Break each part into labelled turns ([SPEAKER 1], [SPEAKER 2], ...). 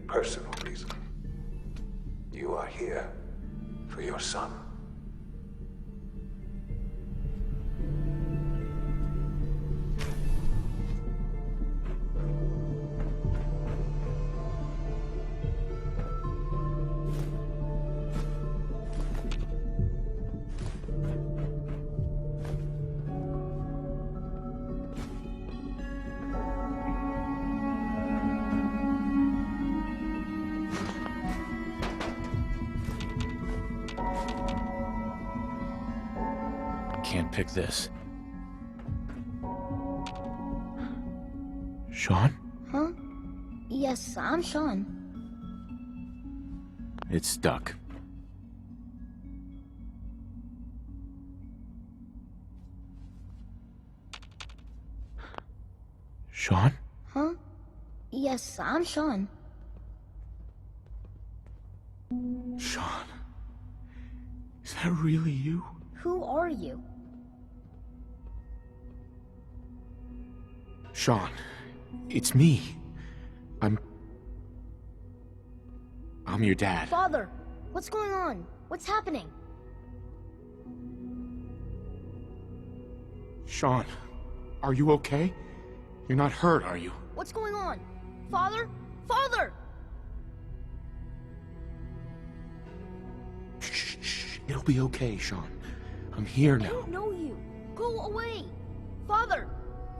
[SPEAKER 1] personal reason. You are here for your son.
[SPEAKER 2] Can't pick this. Shaun?
[SPEAKER 3] Huh? Yes, I'm Shaun.
[SPEAKER 2] It's stuck. Shaun?
[SPEAKER 3] Huh? Yes, I'm Shaun.
[SPEAKER 2] Shaun? Is that really you?
[SPEAKER 3] Who are you?
[SPEAKER 2] Shaun, it's me. I'm your dad.
[SPEAKER 3] Father, what's going on? What's happening?
[SPEAKER 2] Shaun, are you okay? You're not hurt, are you?
[SPEAKER 3] What's going on? Father? Father!
[SPEAKER 2] Shh, shh. It'll be okay, Shaun. I'm here
[SPEAKER 3] I
[SPEAKER 2] now.
[SPEAKER 3] don't know you. Go away. Father!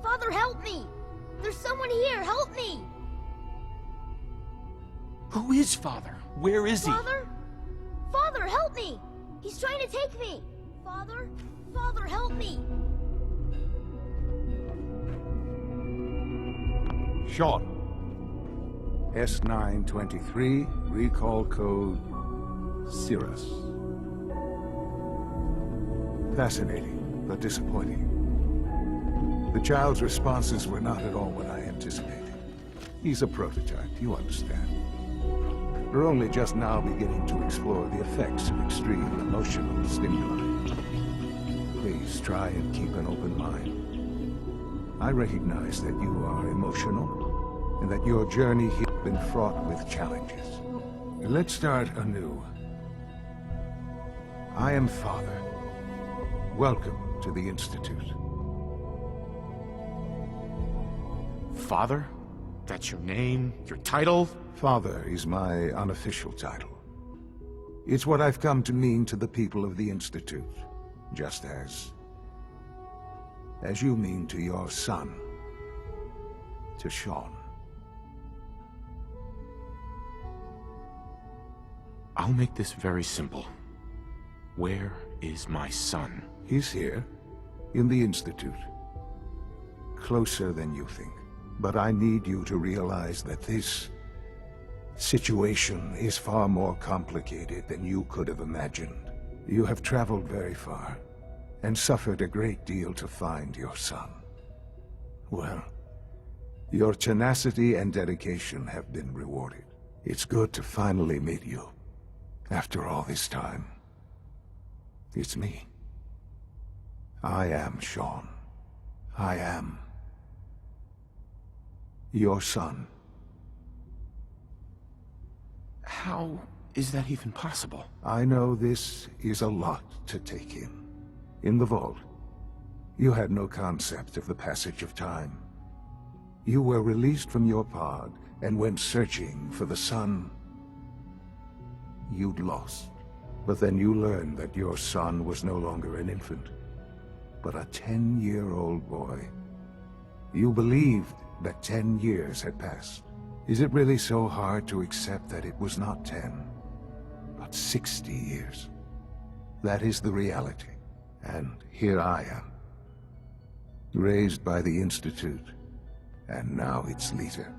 [SPEAKER 3] Father, help me! There's someone here, help me!
[SPEAKER 2] Who is Father? Where is he?
[SPEAKER 3] Father? Father, help me! He's trying to take me! Father? Father, help me!
[SPEAKER 1] Shaun. S923, recall code Cirrus. Fascinating, but disappointing. The child's responses were not at all what I anticipated. He's a prototype, you understand. We're only just now beginning to explore the effects of extreme emotional stimuli. Please try and keep an open mind. I recognize that you are emotional, and that your journey here has been fraught with challenges. Let's start anew. I am Father. Welcome to the Institute.
[SPEAKER 2] Father? That's your name? Your title?
[SPEAKER 1] Father is my unofficial title. It's what I've come to mean to the people of the Institute, just as you mean to your son, to Shaun.
[SPEAKER 2] I'll make this very simple. Where is my son?
[SPEAKER 1] He's here, in the Institute. Closer than you think. But I need you to realize that this situation is far more complicated than you could have imagined. You have traveled very far, and suffered a great deal to find your son. Well, your tenacity and dedication have been rewarded. It's good to finally meet you, after all this time. It's me. I am Shaun. I am your son.
[SPEAKER 2] How is that even possible?
[SPEAKER 1] I know this is a lot to take in. In the vault, you had no concept of the passage of time. You were released from your pod and went searching for the son you'd lost. But then you learned that your son was no longer an infant, but a 10-year-old boy. You believed that 10 years had passed. Is it really so hard to accept that it was not 10, but 60 years? That is the reality. And here I am, raised by the Institute, and now its leader.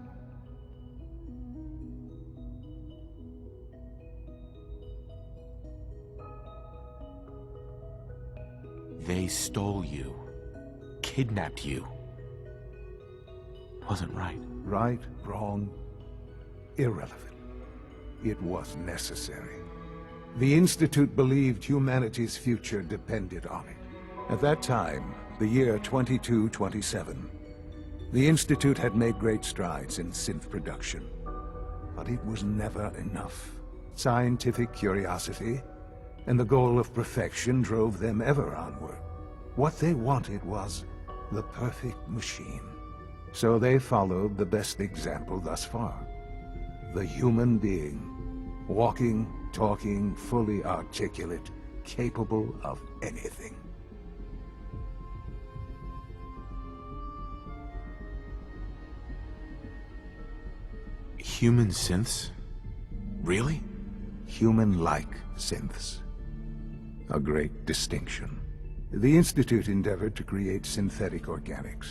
[SPEAKER 2] They stole you, kidnapped you. Wasn't right.
[SPEAKER 1] Right, wrong, irrelevant. It was necessary. The Institute believed humanity's future depended on it. At that time, the year 2227, the Institute had made great strides in synth production. but it was never enough. Scientific curiosity and the goal of perfection drove them ever onward. What they wanted was the perfect machine. So they followed the best example thus far. The human being, walking, talking, fully articulate, capable of anything.
[SPEAKER 2] Human synths? Really?
[SPEAKER 1] Human-like synths. A great distinction. The Institute endeavored to create synthetic organics.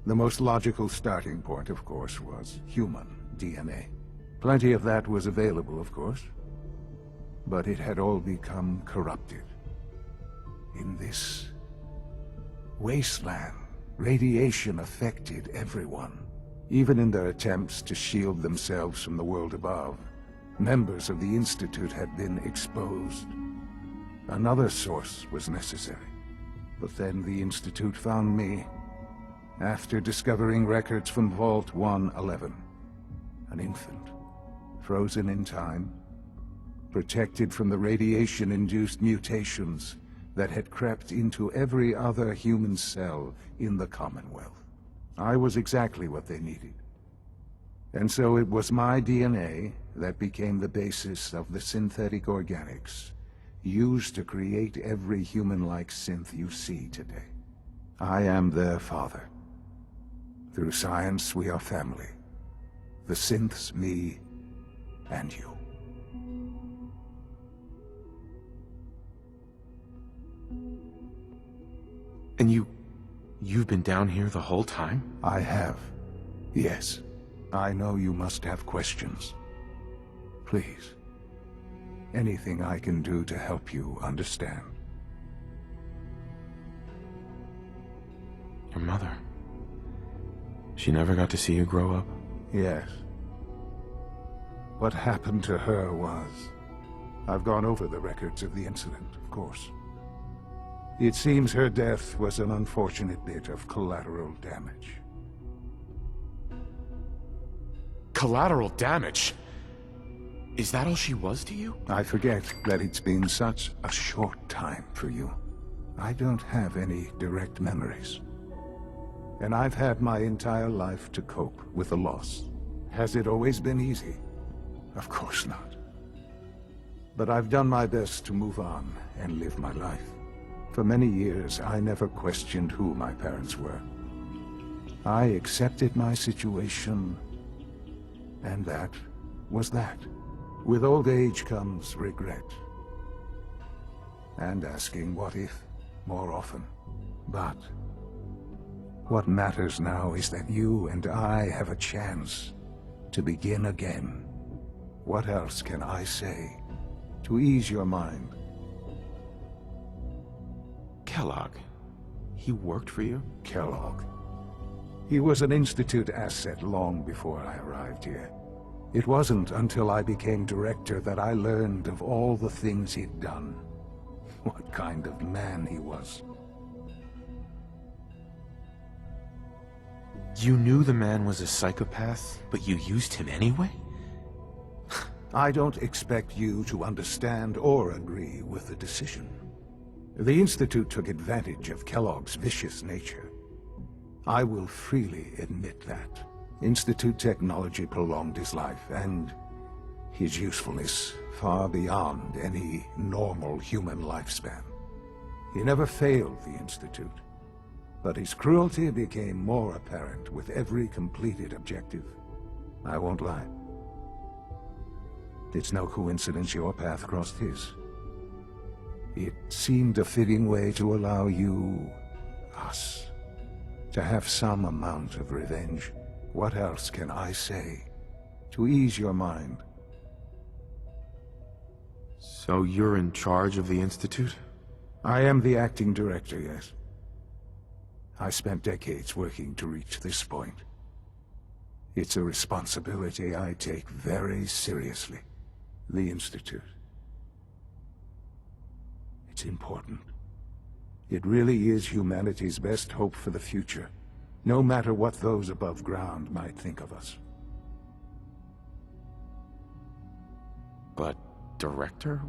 [SPEAKER 1] The most logical starting point, of course, was human DNA. Plenty of that was available, of course, but it had all become corrupted. In this wasteland, radiation affected everyone. Even in their attempts to shield themselves from the world above, members of the Institute had been exposed. Another source was necessary. But then the Institute found me, after discovering records from Vault 111. An infant, frozen in time, protected from the radiation-induced mutations that had crept into every other human cell in the Commonwealth. I was exactly what they needed. And so it was my DNA that became the basis of the synthetic organics used to create every human-like synth you see today. I am their father. Through science, we are family. The synths, me, and you.
[SPEAKER 2] And you've been down here the whole time?
[SPEAKER 1] I have. Yes. I know you must have questions. Please. Anything I can do to help you understand.
[SPEAKER 2] Your mother. She never got to see you grow up?
[SPEAKER 1] Yes. What happened to her was... I've gone over the records of the incident, of course. It seems her death was an unfortunate bit of collateral damage.
[SPEAKER 2] Collateral damage? Is that all she was to you?
[SPEAKER 1] I forget that it's been such a short time for you. I don't have any direct memories. And I've had my entire life to cope with the loss. Has it always been easy? Of course not. But I've done my best to move on and live my life. For many years, I never questioned who my parents were. I accepted my situation, and that was that. With old age comes regret. And asking what if more often. But what matters now is that you and I have a chance to begin again. What else can I say to ease your mind?
[SPEAKER 2] Kellogg. He worked for you?
[SPEAKER 1] Kellogg. He was an Institute asset long before I arrived here. It wasn't until I became director that I learned of all the things he'd done. What kind of man he was.
[SPEAKER 2] You knew the man was a psychopath, but you used him anyway?
[SPEAKER 1] I don't expect you to understand or agree with the decision. The Institute took advantage of Kellogg's vicious nature. I will freely admit that. Institute technology prolonged his life, and his usefulness far beyond any normal human lifespan. He never failed the Institute, but his cruelty became more apparent with every completed objective. I won't lie. It's no coincidence your path crossed his. It seemed a fitting way to allow you, us, to have some amount of revenge. What else can I say to ease your mind?
[SPEAKER 2] So you're in charge of the Institute?
[SPEAKER 1] I am the acting director, yes. I spent decades working to reach this point. It's a responsibility I take very seriously. The Institute. It's important. It really is humanity's best hope for the future, no matter what those above ground might think of us.
[SPEAKER 2] But director?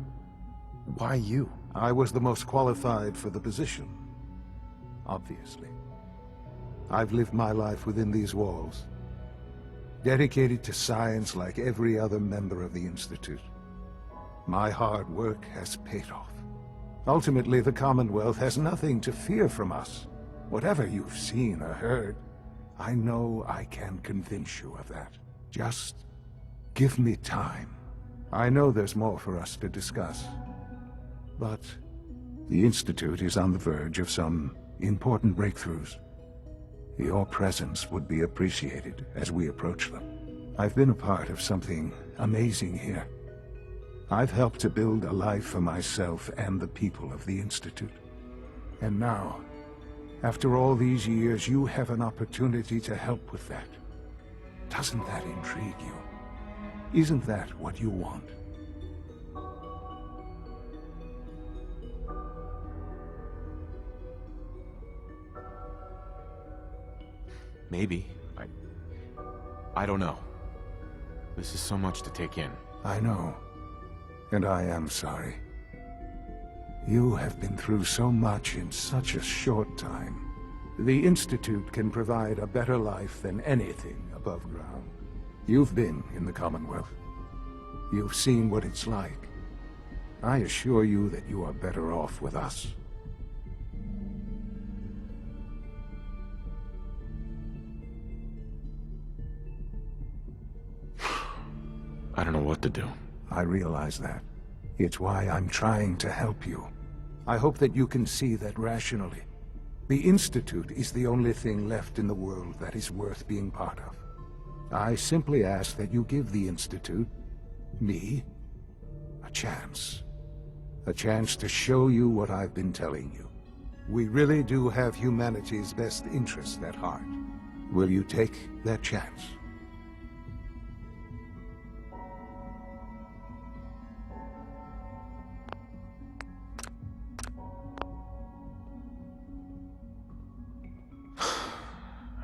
[SPEAKER 2] Why you?
[SPEAKER 1] I was the most qualified for the position. Obviously. I've lived my life within these walls, dedicated to science like every other member of the Institute. My hard work has paid off. Ultimately, the Commonwealth has nothing to fear from us. Whatever you've seen or heard, I know I can convince you of that. Just give me time. I know there's more for us to discuss. But the Institute is on the verge of some important breakthroughs. Your presence would be appreciated as we approach them. I've been a part of something amazing here. I've helped to build a life for myself and the people of the Institute. And now, after all these years, you have an opportunity to help with that. Doesn't that intrigue you? Isn't that what you want?
[SPEAKER 2] Maybe. I don't know. This is so much to take in.
[SPEAKER 1] I know. And I am sorry. You have been through so much in such a short time. The Institute can provide a better life than anything above ground. You've been in the Commonwealth. You've seen what it's like. I assure you that you are better off with us.
[SPEAKER 2] I don't know what to do.
[SPEAKER 1] I realize that. It's why I'm trying to help you. I hope that you can see that rationally. The Institute is the only thing left in the world that is worth being part of. I simply ask that you give the Institute, me, a chance. A chance to show you what I've been telling you. We really do have humanity's best interest at heart. Will you take that chance?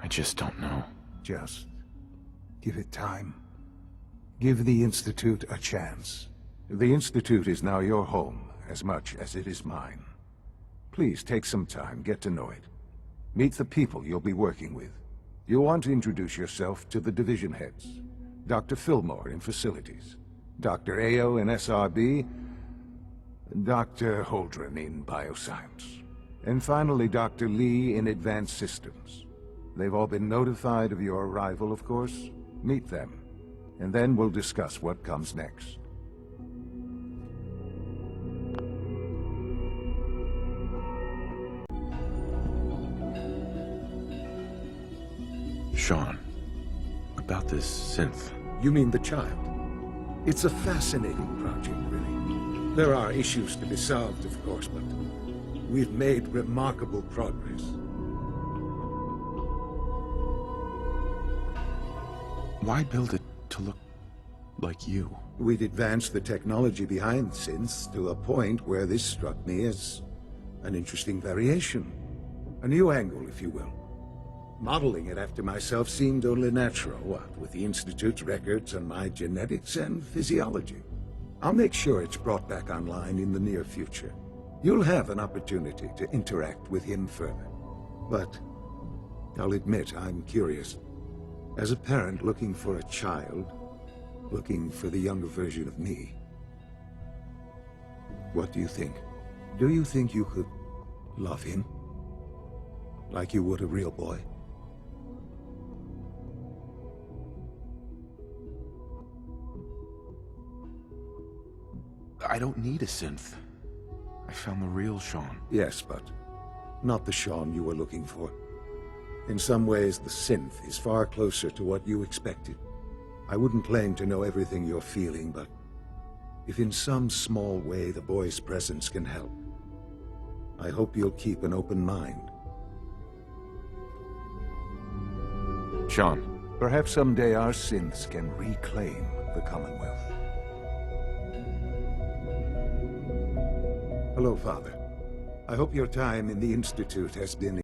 [SPEAKER 2] I just don't know.
[SPEAKER 1] Just give it time. Give the Institute a chance. The Institute is now your home as much as it is mine. Please take some time, get to know it. Meet the people you'll be working with. You'll want to introduce yourself to the division heads. Dr. Fillmore in Facilities, Dr. Ayo in SRB, Dr. Holdren in Bioscience, and finally Dr. Lee in Advanced Systems. They've all been notified of your arrival, of course. Meet them, and then we'll discuss what comes next.
[SPEAKER 2] Shaun, about this synth.
[SPEAKER 1] You mean the child? It's a fascinating project, really. There are issues to be solved, of course, but we've made remarkable progress.
[SPEAKER 2] Why build it to look like you?
[SPEAKER 1] We'd advanced the technology behind synths to a point where this struck me as an interesting variation. A new angle, if you will. Modeling it after myself seemed only natural, what with the Institute's records on my genetics and physiology. I'll make sure it's brought back online in the near future. You'll have an opportunity to interact with him further. But I'll admit I'm curious. As a parent looking for a child, looking for the younger version of me, what do you think? Do you think you could love him? Like you would a real boy?
[SPEAKER 2] I don't need a synth. I found the real Shaun.
[SPEAKER 1] Yes, but not the Shaun you were looking for. In some ways, the synth is far closer to what you expected. I wouldn't claim to know everything you're feeling, but if in some small way the boy's presence can help, I hope you'll keep an open mind.
[SPEAKER 2] Shaun.
[SPEAKER 1] Perhaps someday our synths can reclaim the Commonwealth. Hello, Father. I hope your time in the Institute has been